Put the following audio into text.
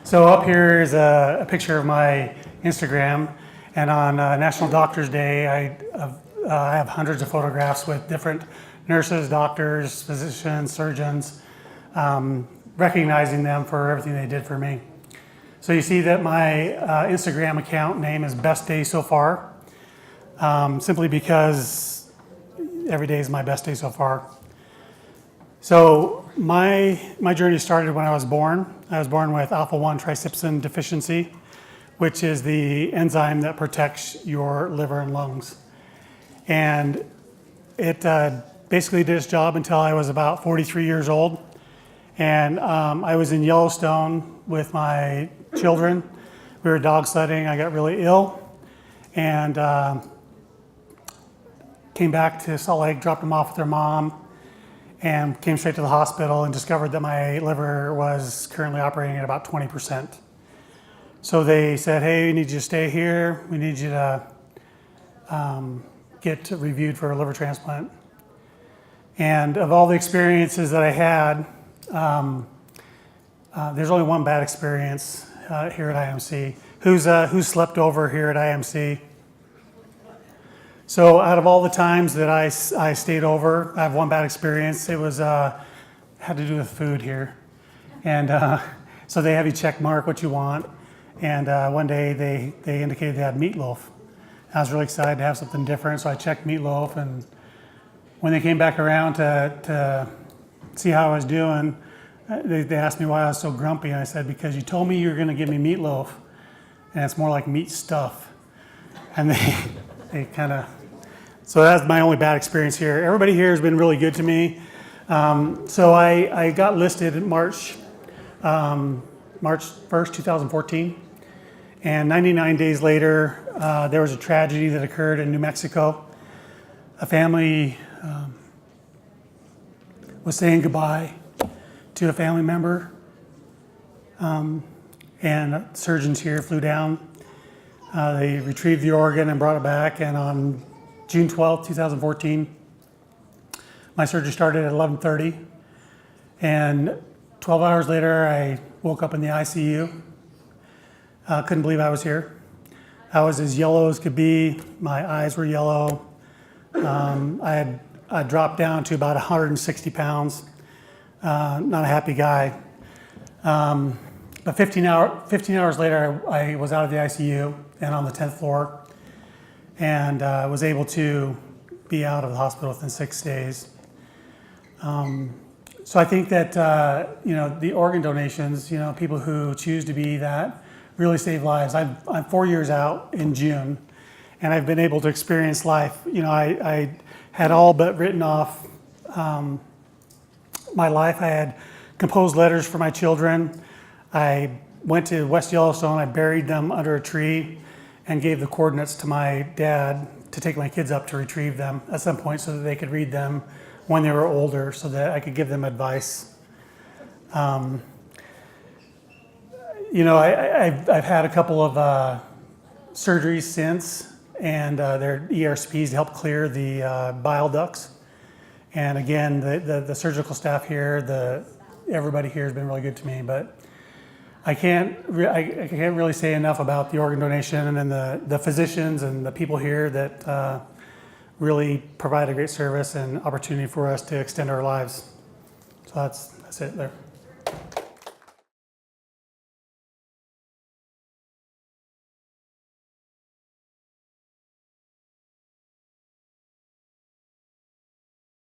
So up here is a picture of my Instagram, and on National Doctors Day, I have hundreds of photographs with different nurses, doctors, physicians, surgeons, recognizing them for everything they did for me. So you see that my Instagram account name is Best Day So Far, simply because every day is my best day so far. So my journey started when I was born. I was born with alpha-1 trypsin deficiency, which is the enzyme that protects your liver and lungs. And it basically did its job until I was about 43 years old. And I was in Yellowstone with my children. We were dog sledding. I got really ill and came back to Salt Lake, dropped them off with their mom, and came straight to the hospital and discovered that my liver was currently operating at about 20%. So they said, hey, we need you to stay here. We need you to get reviewed for a liver transplant. And of all the experiences that I had, there's only one bad experience here at IMC. Who's slept over here at IMC? So out of all the times that I stayed over, I have one bad experience. It was had to do with food here. And so they have you check mark what you want. And one day they indicated they had meatloaf. I was really excited to have something different, so I checked meatloaf. And when they came back around to see how I was doing, they asked me why I was so grumpy. And I said, because you told me you were going to give me meatloaf, and it's more like meat stuff. And they kind of, so that's my only bad experience here. Everybody here has been really good to me. So I got listed in March 1st, 2014. And 99 days later, there was a tragedy that occurred in New Mexico. A family was saying goodbye to a family member. And surgeons here flew down. They retrieved the organ and brought it back. And on June 12th, 2014, my surgery started at 11:30. And 12 hours later, I woke up in the ICU. Couldn't believe I was here. I was as yellow as could be. My eyes were yellow. I dropped down to about 160 pounds. Not a happy guy. But 15 hours later, I was out of the ICU and on the 10th floor, and was able to be out of the hospital within 6 days. So I think that the organ donations, people who choose to be that, really save lives. I'm 4 years out in June, and I've been able to experience life. I had all but written off my life. I had composed letters for my children. I went to West Yellowstone. I buried them under a tree and gave the coordinates to my dad to take my kids up to retrieve them at some point so that they could read them when they were older, so that I could give them advice. I've had a couple of surgeries since, and they're ERCPs to help clear the bile ducts. And again, the surgical staff here, everybody here has been really good to me. But I can't really say enough about the organ donation and the physicians and the people here that really provide a great service and opportunity for us to extend our lives. So that's it there.